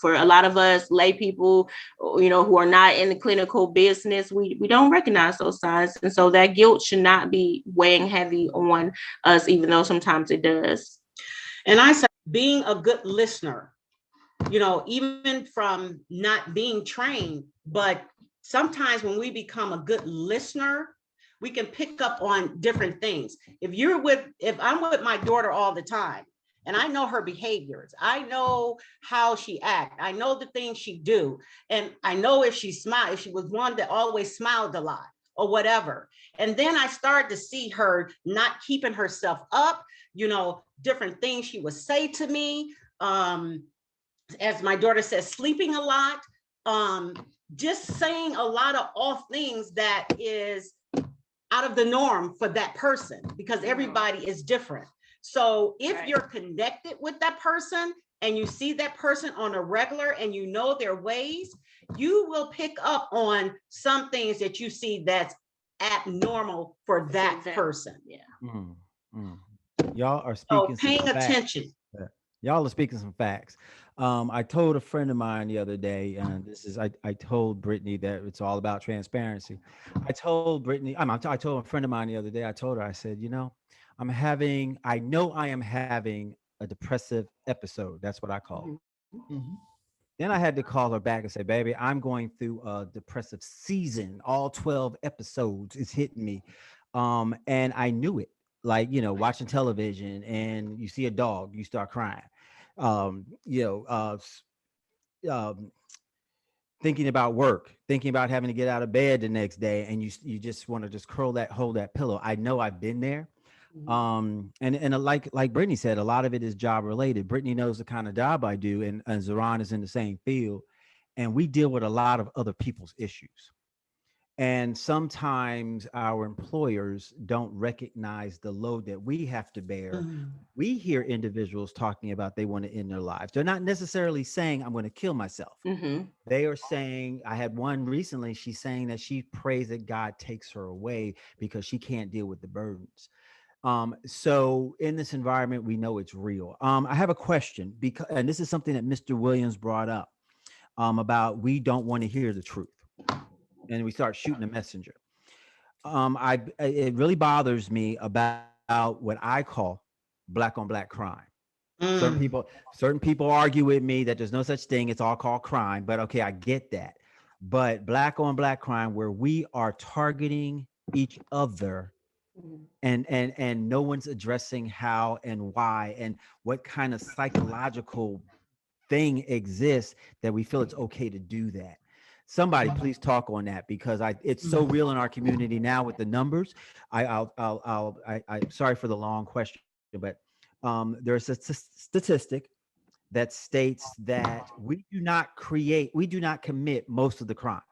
for a lot of us lay people, who are not in the clinical business, we don't recognize those signs. And so that guilt should not be weighing heavy on us, even though sometimes it does. And I say being a good listener, even from not being trained, but sometimes when we become a good listener, we can pick up on different things. If I'm with my daughter all the time and I know her behaviors, I know how she acts, I know the things she do, and I know if she was one that always smiled a lot or whatever. And then I started to see her not keeping herself up, different things she would say to me. As my daughter says, sleeping a lot, just saying a lot of off things that is out of the norm for that person, because everybody is different. So if you're connected with that person and you see that person on a regular and you know their ways, you will pick up on some things that you see that's abnormal for that person. Yeah. Y'all are speaking paying attention. Y'all are speaking some facts. I told a friend of mine the other day, and I told Brittany that it's all about transparency. I told a friend of mine the other day, I told her, I said, I know I am having a depressive episode. That's what I call it. Mm-hmm. Then I had to call her back and say, baby, I'm going through a depressive season. All 12 episodes is hitting me. And I knew it. Like, watching television and you see a dog, you start crying. Thinking about work, thinking about having to get out of bed the next day, and you just want to just hold that pillow. I know I've been there. And like Brittany said, a lot of it is job related. Brittany knows the kind of job I do, and Xeron is in the same field, and we deal with a lot of other people's issues. And sometimes our employers don't recognize the load that we have to bear. We hear individuals talking about they want to end their lives. They're not necessarily saying, I'm going to kill myself. They are saying, I had one recently, she's saying that she prays that God takes her away because she can't deal with the burdens. So in this environment, we know it's real. I have a question, and this is something that Mr. Williams brought up about we don't want to hear the truth. And we start shooting a messenger. It really bothers me about what I call black on black crime. Certain people argue with me that there's no such thing. It's all called crime. But okay, I get that. But black on black crime, where we are targeting each other, and no one's addressing how and why and what kind of psychological thing exists that we feel it's okay to do that. Somebody please talk on that, because it's so real in our community now with the numbers. I'm sorry for the long question, but there's a statistic that states that we do not commit most of the crimes,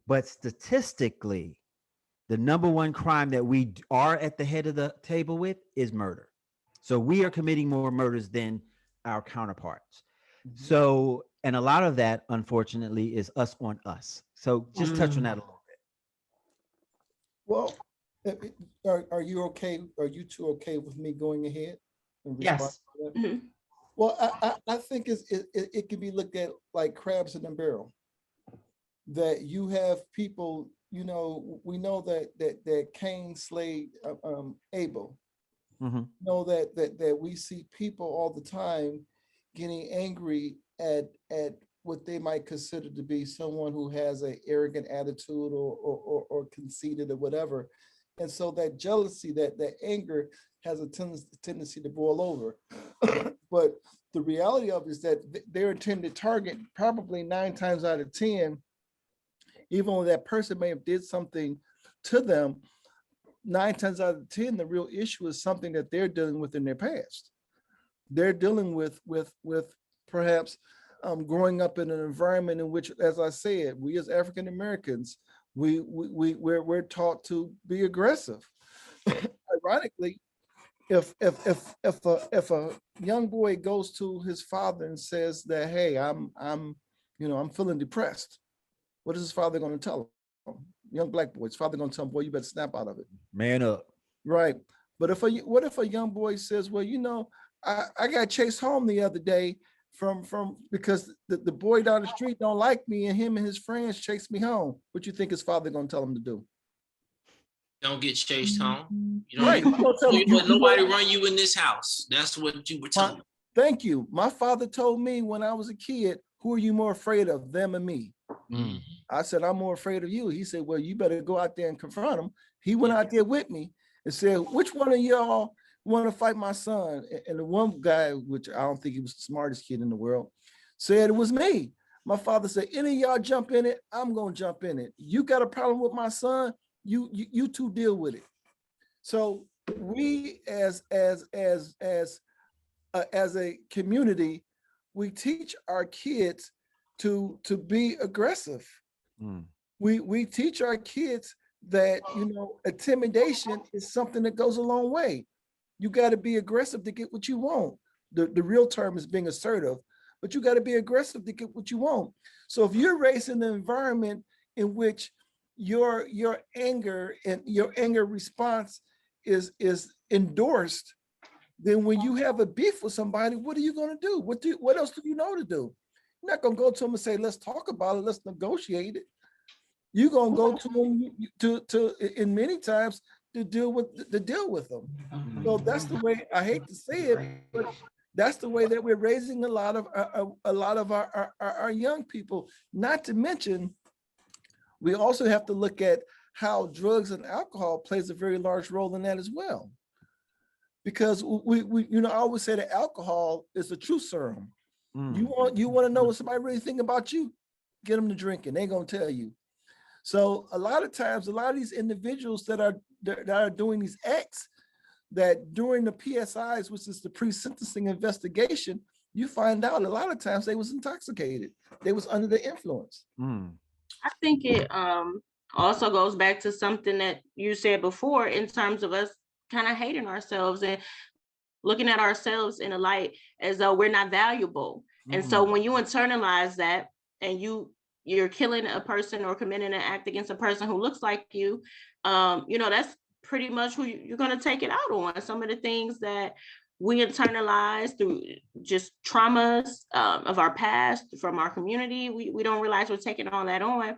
but statistically, the number one crime that we are at the head of the table with is murder. So we are committing more murders than our counterparts. So, and a lot of that, unfortunately, is us on us. So just touch on that a little bit. Well, are you okay? Are you two okay with me going ahead and respond to that? Well, I think it can be looked at like crabs in a barrel. That you have people, we know that Cain slayed Abel. Know that we see people all the time getting angry at what they might consider to be someone who has an arrogant attitude or conceited or whatever. And so that jealousy, that anger has a tendency to boil over. But the reality of it is that their intended target, probably 9 times out of 10, even though that person may have did something to them, 9 times out of 10, the real issue is something that they're dealing with in their past. They're dealing with perhaps growing up in an environment in which, as I said, we as African Americans, we're taught to be aggressive. Ironically, if a young boy goes to his father and says that, hey, I'm feeling depressed, what is his father going to tell him? Young black boy, his father going to tell him, boy, you better snap out of it. Man up. Right. But what if a young boy says, well, I got chased home the other day because the boy down the street don't like me and him and his friends chase me home. What you think his father gonna tell him to do? Don't get chased home. You Right. don't let nobody run you in this house. That's what you were told. Thank you. My father told me when I was a kid, who are you more afraid of, them or me? Mm. I said, I'm more afraid of you. He said, well, you better go out there and confront him. He went out there with me and said, which one of y'all want to fight my son? And the one guy, which I don't think he was the smartest kid in the world, said it was me. My father said, any of y'all jump in it, I'm going to jump in it. You got a problem with my son, you two deal with it. So we as a community, we teach our kids to be aggressive. Mm. We teach our kids that, intimidation is something that goes a long way. You got to be aggressive to get what you want. The real term is being assertive, but you got to be aggressive to get what you want. So if you're raised in an environment in which your anger and your anger response is endorsed, then when you have a beef with somebody, what are you going to do? What else do you know to do? You're not going to go to them and say, let's talk about it, let's negotiate it. You're going to go to them to in many times to deal with them. So that's the way, I hate to say it, but that's the way that we're raising a lot of our young people. Not to mention, we also have to look at how drugs and alcohol plays a very large role in that as well. Because we I always say that alcohol is a truth serum. Mm. You want to know what somebody really think about you? Get them to drinking. They're gonna tell you. So a lot of times, a lot of these individuals that are doing these acts, that during the PSIs, which is the pre-sentencing investigation, you find out a lot of times they was intoxicated. They was under the influence. Mm. I think it also goes back to something that you said before in terms of us kind of hating ourselves and looking at ourselves in a light as though we're not valuable. Mm-hmm. And so when you internalize that and you're killing a person or committing an act against a person who looks like you, that's pretty much who you're going to take it out on. Some of the things that we internalize through just traumas of our past, from our community, we don't realize we're taking all that on.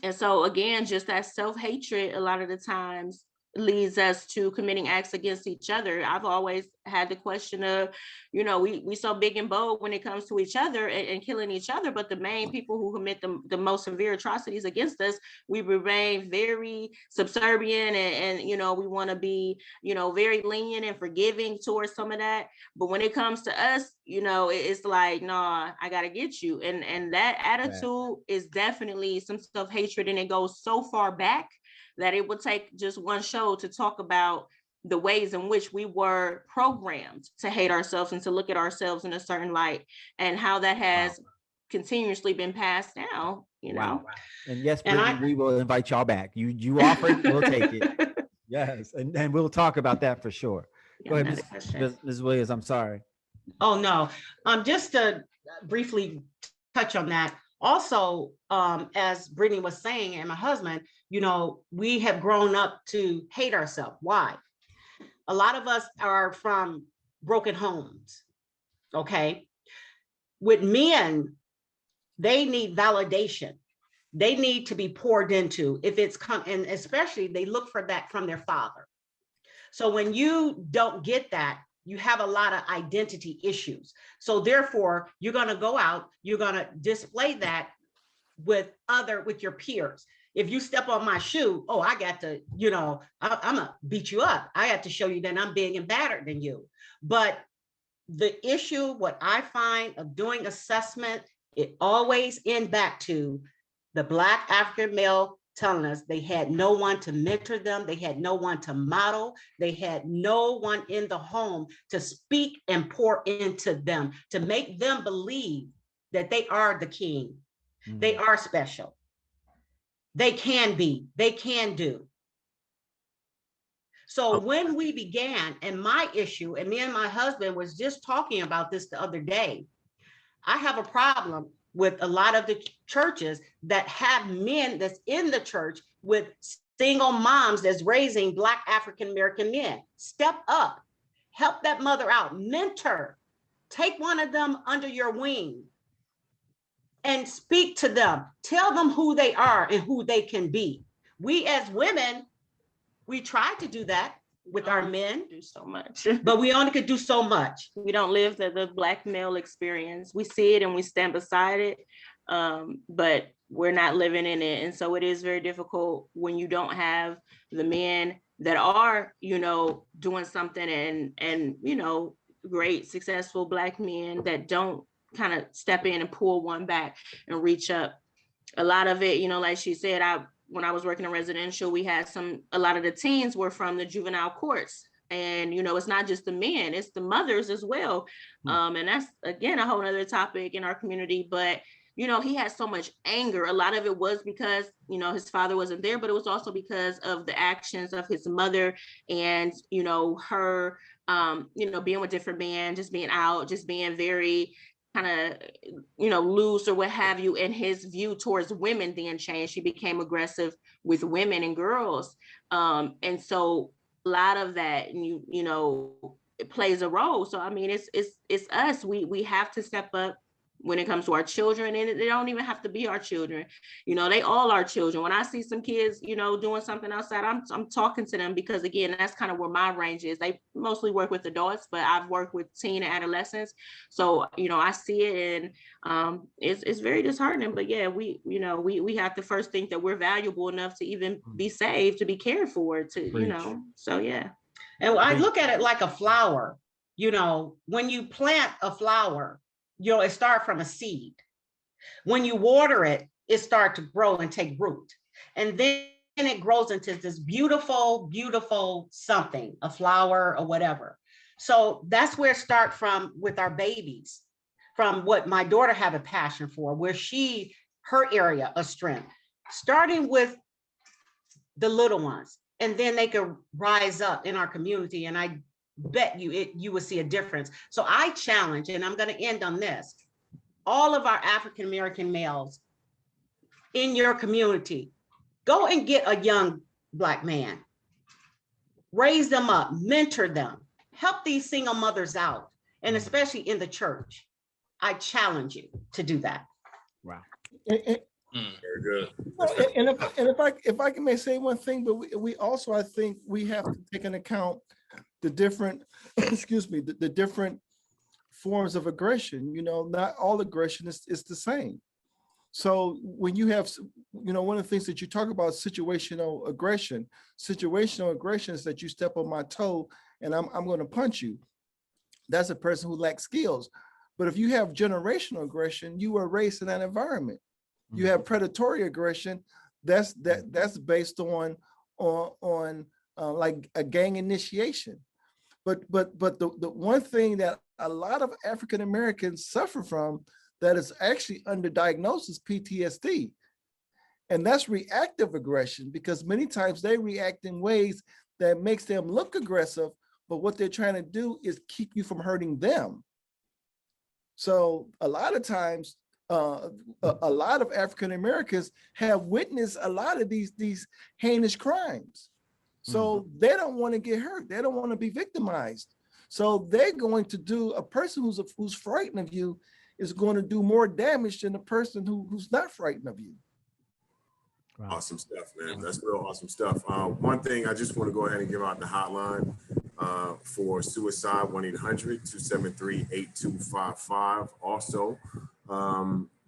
And so again, just that self-hatred a lot of the times leads us to committing acts against each other. I've always had the question of, we so big and bold when it comes to each other and killing each other, but the main people who commit the most severe atrocities against us, we remain very subservient and we want to be, very lenient and forgiving towards some of that. But when it comes to us, it's like, nah, I got to get you. And that attitude is definitely some self-hatred, and it goes so far back that it would take just one show to talk about the ways in which we were programmed to hate ourselves and to look at ourselves in a certain light, and how that has continuously been passed down, Wow. And yes, Brittany, we will invite y'all back. You offered, we'll take it. Yes, and we'll talk about that for sure. Go ahead, Ms. Williams, I'm sorry. Oh, no. Just to briefly touch on that. Also, as Brittany was saying, and my husband, we have grown up to hate ourselves. Why? A lot of us are from broken homes, okay? With men, they need validation. They need to be poured into. If it's and especially they look for that from their father. So when you don't get that, you have a lot of identity issues. So therefore, you're going to go out, you're going to display that with your peers. If you step on my shoe, oh, I got to, I'm going to beat you up. I have to show you that I'm big and badder than you. But the issue, what I find of doing assessment, it always ends back to the Black African male telling us they had no one to mentor them. They had no one to model. They had no one in the home to speak and pour into them, to make them believe that they are the king. Mm-hmm. They are special. They can be, they can do. So when we began, and my issue, and me and my husband was just talking about this the other day, I have a problem with a lot of the churches that have men that's in the church with single moms that's raising Black African American men. Step up, help that mother out, mentor take one of them under your wing and speak to them. Tell them who they are and who they can be. We as women, we try to do that with our men. Do so much. But we only could do so much. We don't live the Black male experience. We see it and we stand beside it, but we're not living in it. And so it is very difficult when you don't have the men that are, you know, doing something and you know, great, successful Black men that don't kind of step in and pull one back and reach up. A lot of it, you know, like she said, when I was working in residential, we had a lot of the teens were from the juvenile courts. And, you know, it's not just the men, it's the mothers as well. And that's, again, a whole other topic in our community. But, you know, he had so much anger. A lot of it was because, you know, his father wasn't there, but it was also because of the actions of his mother and, you know, her, you know, being with different men, just being out, just being very kind of, you know, loose or what have you. And his view towards women then changed. He became aggressive with women and girls. And so a lot of that, you know, it plays a role. So, I mean, it's us. We have to step up when it comes to our children, and they don't even have to be our children. You know, they all are children. When I see some kids, you know, doing something outside, I'm talking to them because, again, that's kind of where my range is. They mostly work with adults, but I've worked with teen and adolescents. So, you know, I see it, and it's very disheartening. But yeah, we have to first think that we're valuable enough to even be saved, to be cared for, to, you know, so yeah. And I look at it like a flower. You know, when you plant a flower, you know, it starts from a seed. When you water it, it starts to grow and take root. And then it grows into this beautiful, beautiful something, a flower or whatever. So that's where it starts from with our babies, from what my daughter have a passion for, where her area of strength, starting with the little ones, and then they can rise up in our community. And I bet you will see a difference. So I challenge, and I'm going to end on this, all of our African-American males in your community, go and get a young Black man, raise them up, mentor them, help these single mothers out, and especially in the church. I challenge you to do that. Wow. Very good. And if I can may say one thing, but we also, I think we have to take into account the different, the different forms of aggression. You know, not all aggression is the same. So when you have, you know, one of the things that you talk about, situational aggression is that you step on my toe and I'm going to punch you. That's a person who lacks skills. But if you have generational aggression, you were raised in that environment. You have predatory aggression. That's based on like a gang initiation. But the one thing that a lot of African Americans suffer from that is actually underdiagnosed is PTSD. And that's reactive aggression, because many times they react in ways that makes them look aggressive, but what they're trying to do is keep you from hurting them. So a lot of times, a lot of African Americans have witnessed a lot of these heinous crimes. So they don't want to get hurt. They don't want to be victimized. So they're going to do, a person who's frightened of you is going to do more damage than a person who's not frightened of you. Wow. Awesome stuff, man. That's real awesome stuff. One thing I just want to go ahead and give out the hotline for suicide, 1-800-273-8255. Also,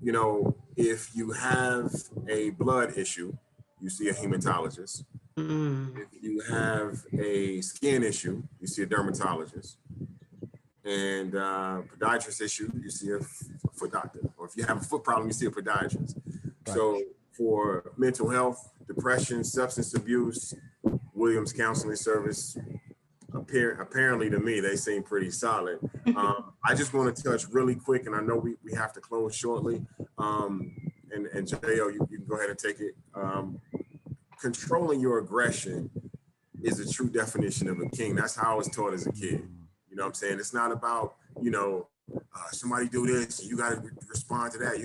you know, if you have a blood issue, you see a hematologist. If you have a skin issue, you see a dermatologist. And podiatrist issue, you see a foot doctor. Or if you have a foot problem, you see a podiatrist. Right. So for mental health, depression, substance abuse, Williams Counseling Service, apparently to me, they seem pretty solid. I just want to touch really quick, and I know we have to close shortly. And J.O., you can go ahead and take it. Controlling your aggression is a true definition of a king. That's how I was taught as a kid. You know what I'm saying? It's not about, you know, somebody do this, you got to respond to that.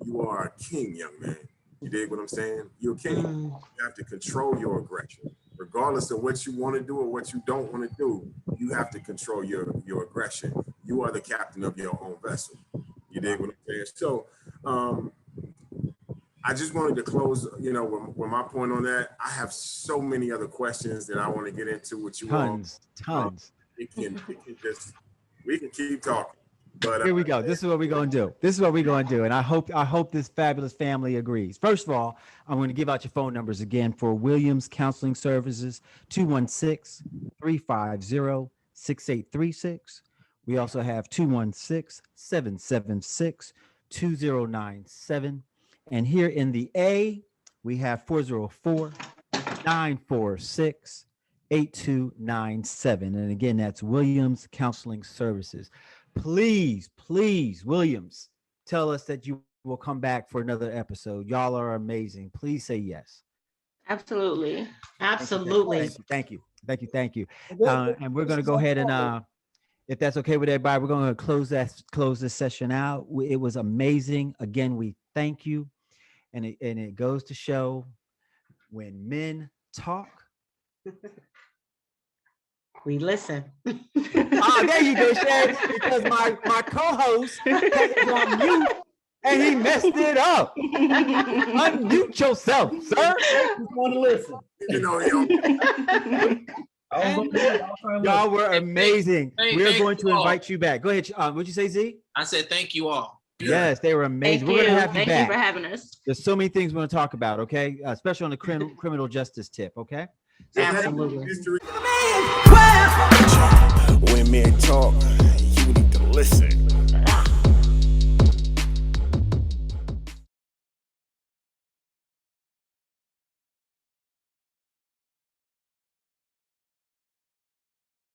You are a king, young man. You dig what I'm saying? You're a king. You have to control your aggression. Regardless of what you want to do or what you don't want to do, you have to control your aggression. you are the captain of your own vessel. You dig what I'm saying? So I just wanted to close, with my point on that. I have so many other questions that I want to get into with you Tons. We can keep talking. But here we go. This is what we're going to do. And I hope this fabulous family agrees. First of all, I'm going to give out your phone numbers again for Williams Counseling Services, 216-350-6836. We also have 216-776-2097. And here in the A, we have 404-946-8297. And again, that's Williams Counseling Services. Please, Williams, tell us that you will come back for another episode. Y'all are amazing. Please say yes. Absolutely. Thank you. And we're going to go ahead and, if that's okay with everybody, we're going to close this session out. It was amazing. Again, we thank you. And it goes to show when men talk, we listen. There you go, Shay. Because my co-host was on mute and he messed it up. Unmute yourself, sir. Just want to listen. Y'all were amazing. We're going to invite you back. Go ahead. What'd you say, Z? I said thank you all. Yes, they were amazing. Thank we're going to have you Thank back. you for having us. There's so many things we're going to talk about, okay? Especially on the criminal justice tip, okay? Absolutely. When men talk,